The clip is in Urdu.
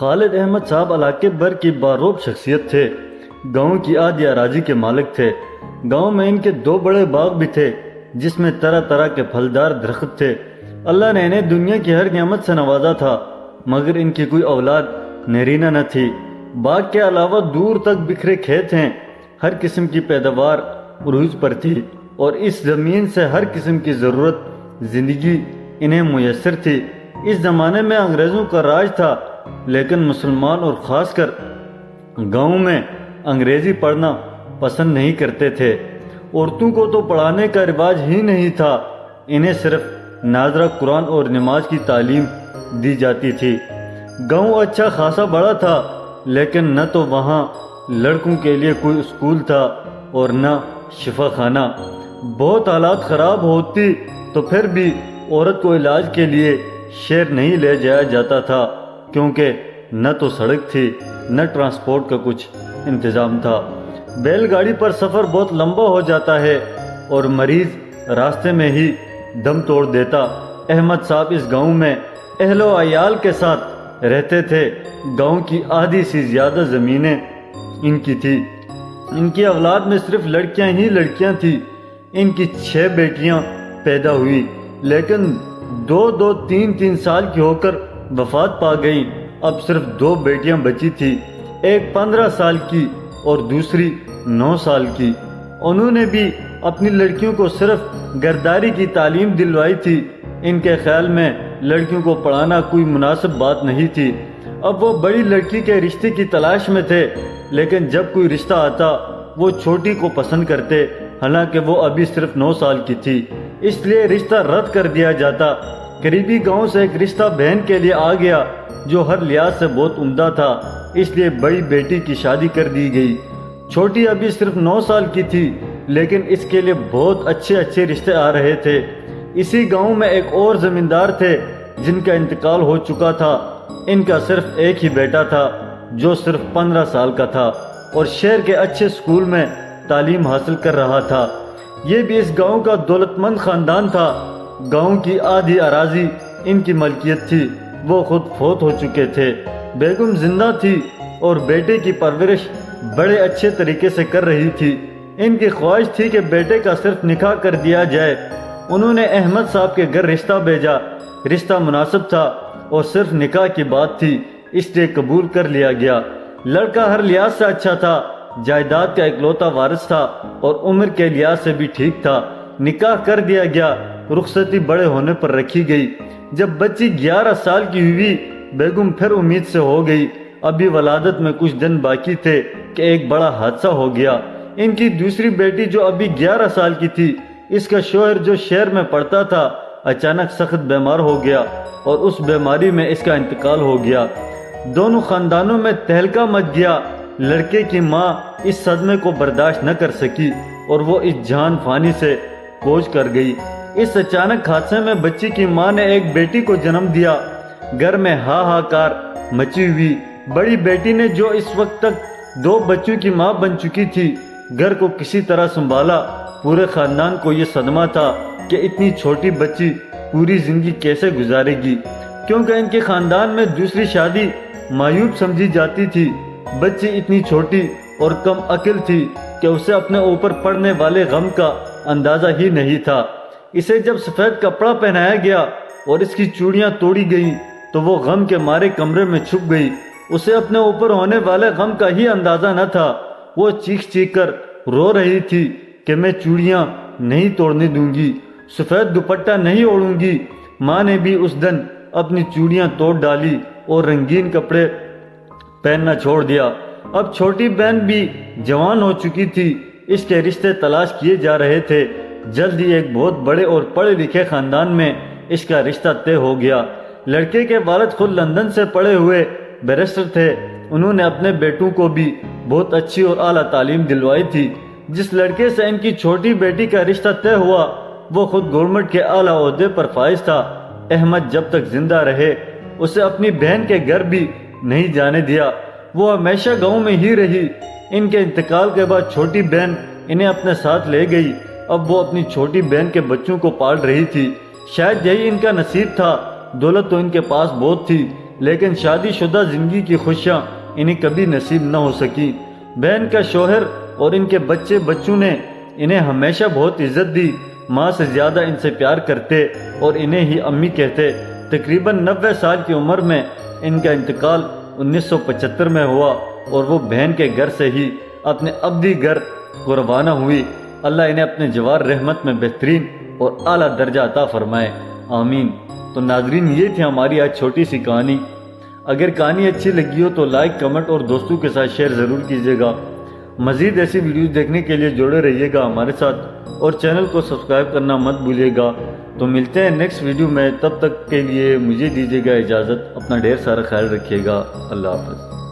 خالد احمد صاحب علاقے بھر کی باروب شخصیت تھے۔ گاؤں کی آدھی اراضی کے مالک تھے۔ گاؤں میں ان کے 2 بڑے باغ بھی تھے جس میں طرح طرح کے پھلدار درخت تھے۔ اللہ نے انہیں دنیا کی ہر نعمت سے نوازا تھا، مگر ان کی کوئی اولاد نرینہ نہ تھی۔ باغ کے علاوہ دور تک بکھرے کھیت ہیں، ہر قسم کی پیداوار عروج پر تھی اور اس زمین سے ہر قسم کی ضرورت زندگی انہیں میسر تھی۔ اس زمانے میں انگریزوں کا راج تھا، لیکن مسلمان اور خاص کر گاؤں میں انگریزی پڑھنا پسند نہیں کرتے تھے۔ عورتوں کو تو پڑھانے کا رواج ہی نہیں تھا، انہیں صرف ناظرہ قرآن اور نماز کی تعلیم دی جاتی تھی۔ گاؤں اچھا خاصا بڑا تھا، لیکن نہ تو وہاں لڑکوں کے لیے کوئی اسکول تھا اور نہ شفا خانہ۔ بہت حالات خراب ہوتی تو پھر بھی عورت کو علاج کے لیے شہر نہیں لے جایا جاتا تھا، کیونکہ نہ تو سڑک تھی نہ ٹرانسپورٹ کا کچھ انتظام تھا۔ بیل گاڑی پر سفر بہت لمبا ہو جاتا ہے اور مریض راستے میں ہی دم توڑ دیتا۔ احمد صاحب اس گاؤں میں اہل و عیال کے ساتھ رہتے تھے۔ گاؤں کی آدھی سے زیادہ زمینیں ان کی تھی۔ ان کی اولاد میں صرف لڑکیاں ہی لڑکیاں تھیں۔ ان کی 6 بیٹیاں پیدا ہوئی، لیکن 2 3 سال کی ہو کر وفات پا گئیں۔ اب صرف 2 بیٹیاں بچی تھیں، ایک 15 سال کی اور دوسری 9 سال کی۔ انہوں نے بھی اپنی لڑکیوں کو صرف گرداری کی تعلیم دلوائی تھی۔ ان کے خیال میں لڑکیوں کو پڑھانا کوئی مناسب بات نہیں تھی۔ اب وہ بڑی لڑکی کے رشتے کی تلاش میں تھے، لیکن جب کوئی رشتہ آتا وہ چھوٹی کو پسند کرتے، حالانکہ وہ ابھی صرف 9 سال کی تھی، اس لیے رشتہ رد کر دیا جاتا۔ قریبی گاؤں سے ایک رشتہ بہن کے لیے آ گیا جو ہر لحاظ سے بہت عمدہ تھا، اس لیے بڑی بیٹی کی شادی کر دی گئی۔ چھوٹی ابھی صرف 9 سال کی تھی، لیکن اس کے لیے بہت اچھے رشتے آ رہے تھے۔ اسی گاؤں میں ایک اور زمیندار تھے جن کا انتقال ہو چکا تھا۔ ان کا صرف ایک ہی بیٹا تھا جو صرف 15 سال کا تھا اور شہر کے اچھے اسکول میں تعلیم حاصل کر رہا تھا۔ یہ بھی اس گاؤں کا دولت مند خاندان تھا۔ گاؤں کی آدھی اراضی ان کی ملکیت تھی، وہ خود فوت ہو چکے تھے۔ بیگم زندہ تھی اور بیٹے کی پرورش بڑے اچھے طریقے سے کر رہی تھی۔ ان کی خواہش تھی کہ بیٹے کا صرف نکاح کر دیا جائے۔ انہوں نے احمد صاحب کے گھر رشتہ بھیجا۔ رشتہ مناسب تھا اور صرف نکاح کی بات تھی، اس لیے قبول کر لیا گیا۔ لڑکا ہر لحاظ سے اچھا تھا، جائیداد کا اکلوتا وارث تھا اور عمر کے لحاظ سے بھی ٹھیک تھا۔ نکاح کر دیا گیا، رخصتی بڑے ہونے پر رکھی گئی۔ جب بچی 11 سال کی ہوئی، بیگم پھر امید سے ہو گئی۔ ابھی ولادت میں کچھ دن باقی تھے کہ ایک بڑا حادثہ ہو گیا۔ ان کی دوسری بیٹی جو ابھی 11 سال کی تھی، اس کا شوہر جو شہر میں پڑھتا تھا، اچانک سخت بیمار ہو گیا اور اس بیماری میں اس کا انتقال ہو گیا۔ دونوں خاندانوں میں تہلکہ مچ گیا۔ لڑکے کی ماں اس صدمے کو برداشت نہ کر سکی اور وہ اس جہان فانی سے کوچ کر گئی۔ اس اچانک حادثے میں بچی کی ماں نے ایک بیٹی کو جنم دیا۔ گھر میں ہاہاکار مچی ہوئی۔ بڑی بیٹی نے جو اس وقت تک 2 بچوں کی ماں بن چکی تھی، گھر کو کسی طرح سنبھالا۔ پورے خاندان کو یہ صدمہ تھا کہ اتنی چھوٹی بچی پوری زندگی کیسے گزارے گی، کیونکہ ان کے خاندان میں دوسری شادی معیوب سمجھی جاتی تھی۔ بچی اتنی چھوٹی اور کم عقل تھی کہ اسے اپنے اوپر پڑنے والے غم کا اندازہ ہی نہیں تھا۔ اسے جب سفید کپڑا پہنایا گیا اور اس کی چوڑیاں توڑی گئیں تو وہ غم کے مارے کمرے میں چھپ گئی۔ اسے اپنے اوپر ہونے والے غم کا ہی اندازہ نہ تھا۔ وہ چیخ کر رو رہی تھی کہ میں چوڑیاں نہیں توڑنے دوں گی، سفید دوپٹہ نہیں اوڑھوں گی۔ ماں نے بھی اس دن اپنی چوڑیاں توڑ ڈالی اور رنگین کپڑے پہننا چھوڑ دیا۔ اب چھوٹی بہن بھی جوان ہو چکی تھی، اس کے رشتے تلاش کیے جا رہے تھے۔ جلد ہی ایک بہت بڑے اور پڑھے لکھے خاندان میں اس کا رشتہ طے ہو گیا۔ لڑکے کے والد خود لندن سے پڑھے ہوئے بیرسٹر تھے۔ انہوں نے اپنے بیٹوں کو بھی بہت اچھی اور اعلیٰ تعلیم دلوائی تھی۔ جس لڑکے سے ان کی چھوٹی بیٹی کا رشتہ طے ہوا وہ خود گورنمنٹ کے اعلیٰ عہدے پر فائز تھا۔ احمد جب تک زندہ رہے اسے اپنی بہن کے گھر بھی نہیں جانے دیا۔ وہ ہمیشہ گاؤں میں ہی رہی۔ ان کے انتقال کے بعد چھوٹی بہن انہیں اپنے ساتھ لے گئی۔ اب وہ اپنی چھوٹی بہن کے بچوں کو پال رہی تھی۔ شاید یہی ان کا نصیب تھا۔ دولت تو ان کے پاس بہت تھی، لیکن شادی شدہ زندگی کی خوشیاں انہیں کبھی نصیب نہ ہو سکی۔ بہن کا شوہر اور ان کے بچوں نے انہیں ہمیشہ بہت عزت دی، ماں سے زیادہ ان سے پیار کرتے اور انہیں ہی امی کہتے۔ تقریباً 90 سال کی عمر میں ان کا انتقال 1975 میں ہوا اور وہ بہن کے گھر سے ہی اپنے ابدی گھر کو روانہ ہوئی۔ اللہ انہیں اپنے جوار رحمت میں بہترین اور اعلیٰ درجہ عطا فرمائے، آمین۔ تو ناظرین، یہ تھی ہماری آج چھوٹی سی کہانی۔ اگر کہانی اچھی لگی ہو تو لائک، کمنٹ اور دوستوں کے ساتھ شیئر ضرور کیجیے گا۔ مزید ایسی ویڈیوز دیکھنے کے لیے جڑے رہیے گا ہمارے ساتھ اور چینل کو سبسکرائب کرنا مت بھولیے گا۔ تو ملتے ہیں نیکسٹ ویڈیو میں، تب تک کے لیے مجھے دیجیے گا اجازت۔ اپنا ڈھیر سارا خیال رکھیے گا۔ اللہ حافظ۔